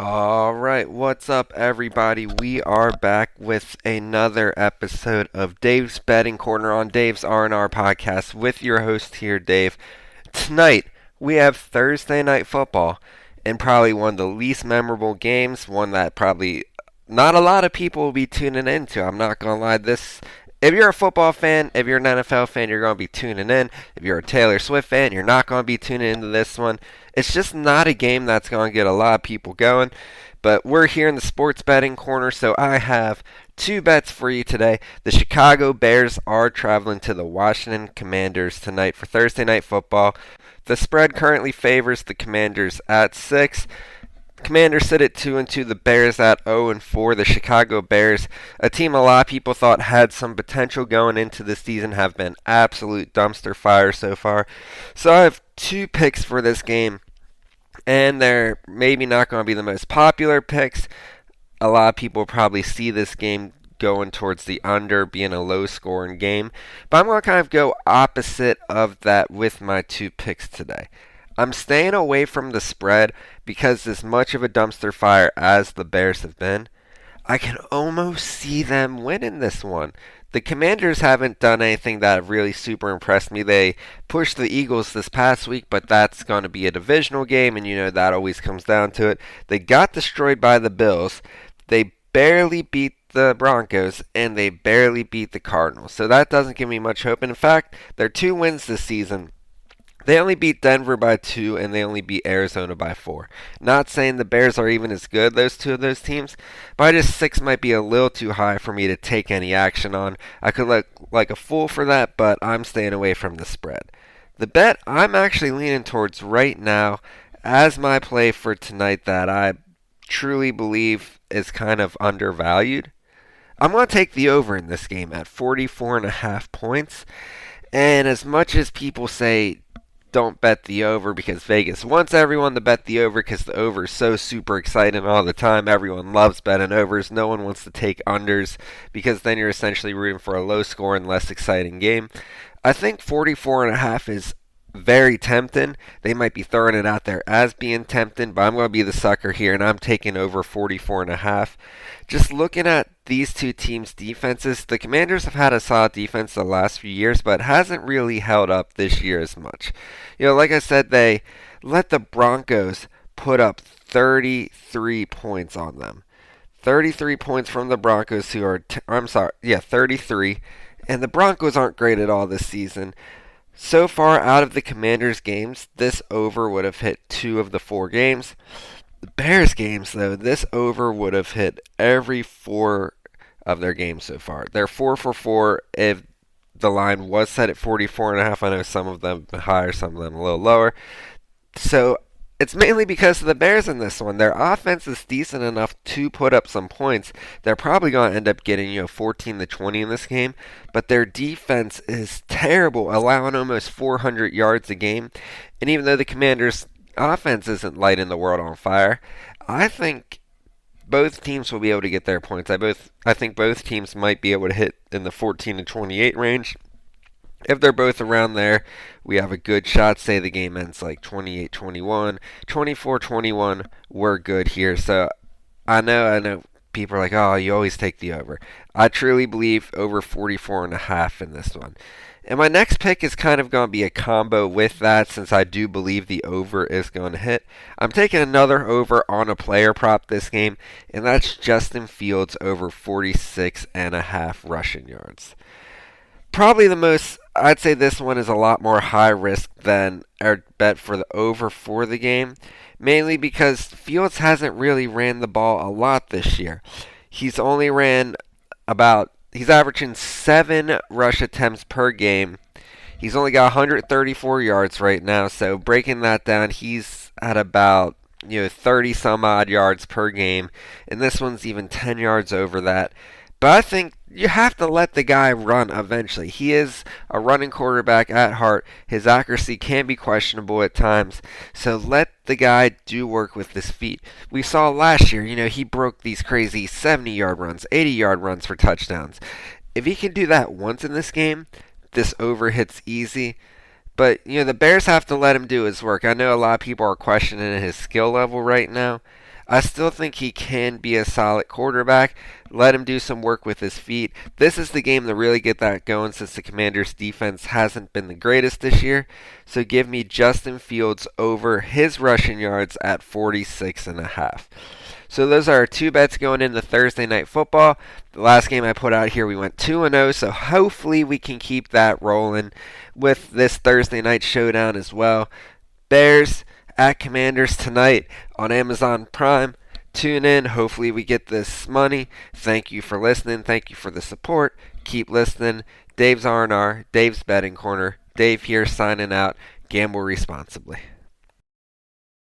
All right, what's up, everybody? We are back with another episode of Dave's Betting Corner on Dave's R&R podcast with your host here, Dave. Tonight, we have Thursday Night Football and probably one of the least memorable games, one that probably not a lot of people will be tuning into. I'm not going to lie, if you're a football fan, if you're an NFL fan, you're going to be tuning in. If you're a Taylor Swift fan, you're not going to be tuning into this one. It's just not a game that's going to get a lot of people going. But we're here in the sports betting corner, so I have two bets for you today. The Chicago Bears are traveling to the Washington Commanders tonight for Thursday Night Football. The spread currently favors the Commanders at 6. Commanders sit at 2-2. The Bears at 0-4. The Chicago Bears, a team a lot of people thought had some potential going into the season, have been absolute dumpster fire so far. So I have two picks for this game, and they're maybe not going to be the most popular picks. A lot of people probably see this game going towards the under, being a low-scoring game. But I'm going to kind of go opposite of that with my two picks today. I'm staying away from the spread because as much of a dumpster fire as the Bears have been, I can almost see them winning this one. The Commanders haven't done anything that really super impressed me. They pushed the Eagles this past week, but that's going to be a divisional game, and you know that always comes down to it. They got destroyed by the Bills. They barely beat the Broncos, and they barely beat the Cardinals. So that doesn't give me much hope. And in fact, their two wins this season, they only beat Denver by 2, and they only beat Arizona by 4. Not saying the Bears are even as good, those two of those teams, but I just 6 might be a little too high for me to take any action on. I could look like a fool for that, but I'm staying away from the spread. The bet I'm actually leaning towards right now as my play for tonight that I truly believe is kind of undervalued. I'm going to take the over in this game at 44.5 points. And as much as people say don't bet the over because Vegas wants everyone to bet the over because the over is so super exciting all the time. Everyone loves betting overs. No one wants to take unders because then you're essentially rooting for a low score and less exciting game. I think 44.5 is very tempting. They might be throwing it out there as being tempting, but I'm going to be the sucker here, and I'm taking over 44.5. Just looking at these two teams' defenses, the Commanders have had a solid defense the last few years, but hasn't really held up this year as much. You know, like I said, they let the Broncos put up 33 points on them. 33 points from the Broncos, who are, 33. And the Broncos aren't great at all this season. So far out of the Commanders games, this over would have hit 2 of the 4 games. The Bears games, though, this over would have hit every 4 of their games so far. They're 4 for 4 if the line was set at 44.5. I know some of them higher, some of them a little lower. So it's mainly because of the Bears in this one. Their offense is decent enough to put up some points. They're probably going to end up getting 14 to 20 in this game, but their defense is terrible, allowing almost 400 yards a game. And even though the Commanders' offense isn't lighting the world on fire, I think both teams will be able to get their points. I think both teams might be able to hit in the 14 to 28 range. If they're both around there, we have a good shot. Say the game ends like 28-21, 24-21, we're good here. So I know people are like, oh, you always take the over. I truly believe over 44.5 in this one. And my next pick is kind of going to be a combo with that since I do believe the over is going to hit. I'm taking another over on a player prop this game, and that's Justin Fields over 46.5 rushing yards. Probably the most, I'd say this one is a lot more high risk than our bet for the over for the game, mainly because Fields hasn't really ran the ball a lot this year. He's averaging 7 rush attempts per game. He's only got 134 yards right now, so breaking that down, he's at about 30 some odd yards per game, and this one's even 10 yards over that. But I think you have to let the guy run eventually. He is a running quarterback at heart. His accuracy can be questionable at times. So let the guy do work with his feet. We saw last year, he broke these crazy 70-yard runs, 80-yard runs for touchdowns. If he can do that once in this game, this over hits easy. But, the Bears have to let him do his work. I know a lot of people are questioning his skill level right now. I still think he can be a solid quarterback. Let him do some work with his feet. This is the game to really get that going since the Commanders' defense hasn't been the greatest this year. So give me Justin Fields over his rushing yards at 46.5. So those are our two bets going into Thursday Night Football. The last game I put out here, we went 2-0, so hopefully we can keep that rolling with this Thursday night showdown as well. Bears at Commanders tonight on Amazon Prime. Tune in. Hopefully we get this money. Thank you for listening. Thank you for the support. Keep listening. Dave's R&R, Dave's Betting Corner. Dave here signing out. Gamble responsibly.